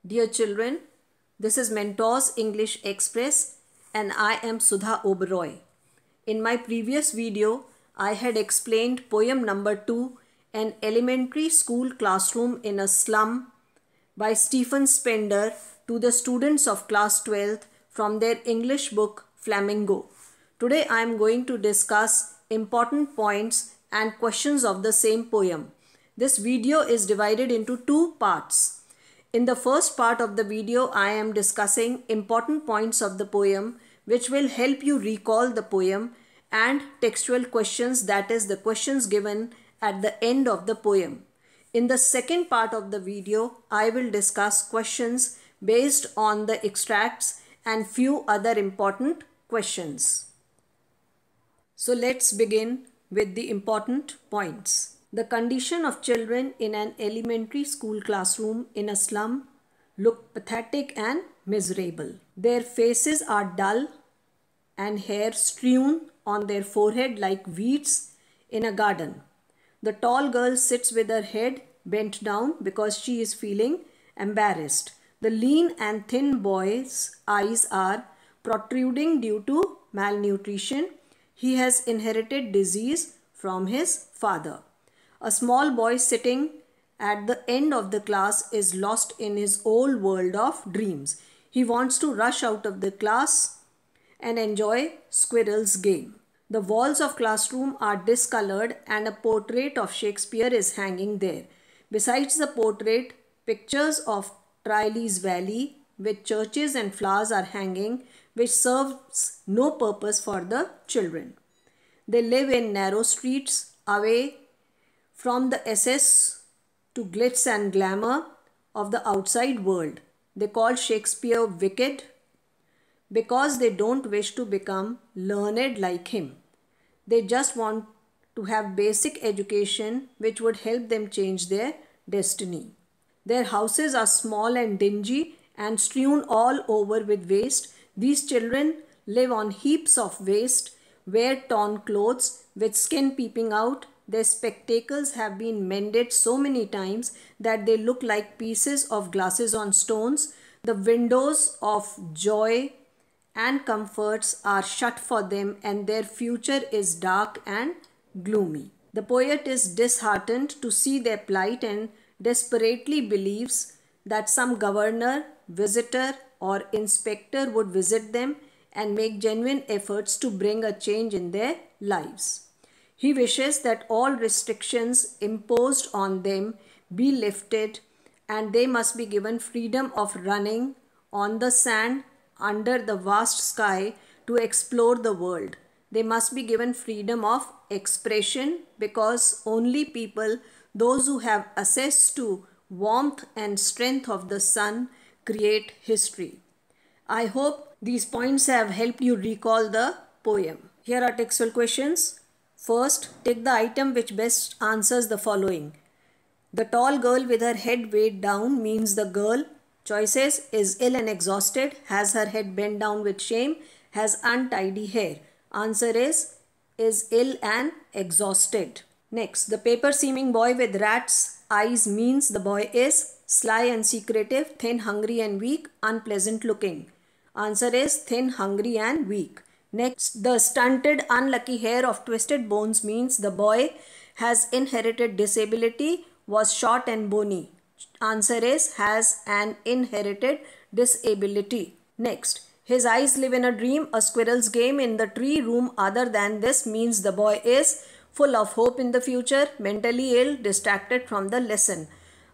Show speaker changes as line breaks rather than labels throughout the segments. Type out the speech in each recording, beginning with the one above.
Dear children, this is Mentors English Express and I am Sudha Oberoi. In my previous video, I had explained poem number 2, An Elementary School Classroom in a Slum by Stephen Spender to the students of class 12th from their English book Flamingo. Today I am going to discuss important points and questions of the same poem. This video is divided into two parts. In the first part of the video, I am discussing important points of the poem which will help you recall the poem and textual questions, that is the questions given at the end of the poem. In the second part of the video, I will discuss questions based on the extracts and few other important questions. So let's begin with the important points. The condition of children in an elementary school classroom in a slum look pathetic and miserable. Their faces are dull and hair strewn on their forehead like weeds in a garden. The tall girl sits with her head bent down because she is feeling embarrassed. The lean and thin boy's eyes are protruding due to malnutrition. He has inherited disease from his father. A small boy sitting at the end of the class is lost in his old world of dreams. He wants to rush out of the class and enjoy squirrel's game. The walls of classroom are discolored and a portrait of Shakespeare is hanging there. Besides the portrait, pictures of Triley's Valley with churches and flowers are hanging, which serves no purpose for the children. They live in narrow streets away from the excess to glitz and glamour of the outside world. They call Shakespeare wicked because they don't wish to become learned like him. They just want to have basic education which would help them change their destiny. Their houses are small and dingy and strewn all over with waste. These children live on heaps of waste, wear torn clothes with skin peeping out. Their spectacles have been mended so many times that they look like pieces of glasses on stones. The windows of joy and comforts are shut for them and their future is dark and gloomy. The poet is disheartened to see their plight and desperately believes that some governor, visitor or inspector would visit them and make genuine efforts to bring a change in their lives. He wishes that all restrictions imposed on them be lifted and they must be given freedom of running on the sand under the vast sky to explore the world. They must be given freedom of expression because only people, those who have access to warmth and strength of the sun, create history. I hope these points have helped you recall the poem. Here are textual questions. First, take the item which best answers the following. The tall girl with her head weighed down means the girl. Choices: is ill and exhausted, has her head bent down with shame, has untidy hair. Answer is ill and exhausted. Next, the paper seeming boy with rat's eyes means the boy is sly and secretive, thin, hungry and weak, unpleasant looking. Answer is thin, hungry and weak. Next, the stunted, unlucky hair of twisted bones means the boy has inherited disability, was short and bony. Answer is has an inherited disability. Next, his eyes live in a dream, a squirrel's game in the tree room other than this means the boy is full of hope in the future, mentally ill, distracted from the lesson.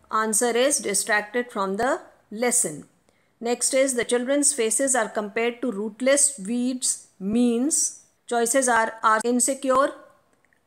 Answer is distracted from the lesson. Next is the children's faces are compared to rootless weeds means choices are insecure,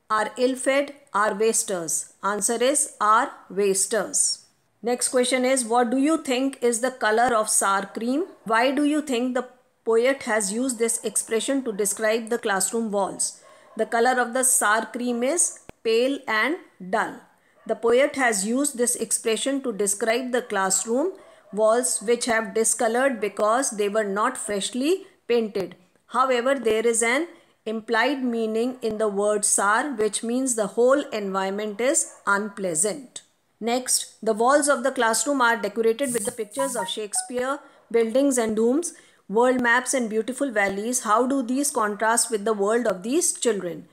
are ill-fed, are wasters. Answer is are wasters. Next question is, what do you think is the color of sour cream? Why do you think the poet has used this expression to describe the classroom walls? The color of the sour cream is pale and dull. The poet has used this expression to describe the classroom walls which have discolored because they were not freshly painted. However, there is an implied meaning in the word sour which means the whole environment is unpleasant. Next, the walls of the classroom are decorated with the pictures of Shakespeare, buildings and domes, world maps and beautiful valleys. How do these contrast with the world of these children?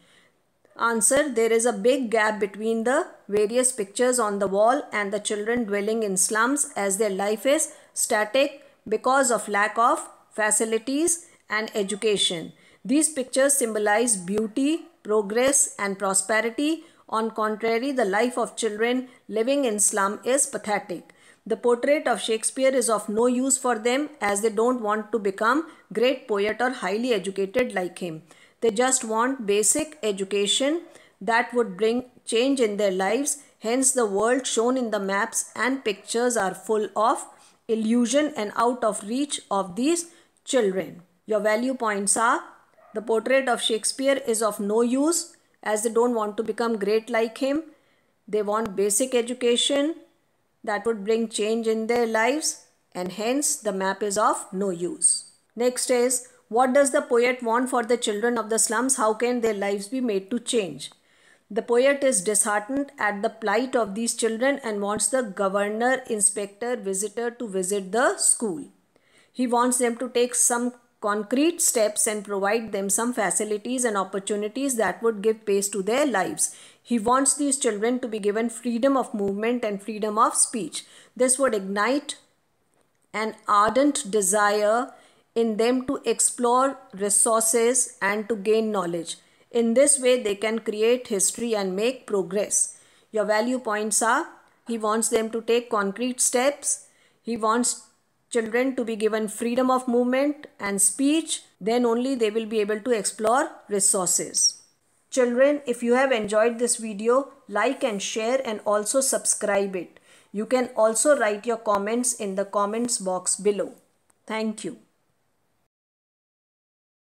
Answer: there is a big gap between the various pictures on the wall and the children dwelling in slums, as their life is static because of lack of facilities and education. These pictures symbolize beauty, progress and prosperity. On contrary, the life of children living in slum is pathetic. The portrait of Shakespeare is of no use for them, as they don't want to become great poet or highly educated like him. They just want basic education that would bring change in their lives. Hence, the world shown in the maps and pictures are full of illusion and out of reach of these children. Your value points are: the portrait of Shakespeare is of no use, as they don't want to become great like him. They want basic education that would bring change in their lives, and hence the map is of no use. Next is, what does the poet want for the children of the slums? How can their lives be made to change? The poet is disheartened at the plight of these children and wants the governor, inspector, visitor to visit the school. He wants them to take some concrete steps and provide them some facilities and opportunities that would give pace to their lives. He wants these children to be given freedom of movement and freedom of speech. This would ignite an ardent desire in them to explore resources and to gain knowledge. In this way, they can create history and make progress. Your value points are: he wants them to take concrete steps, he wants children to be given freedom of movement and speech, then only they will be able to explore resources. Children, if you have enjoyed this video, like and share and also subscribe it. You can also write your comments in the comments box below. Thank you.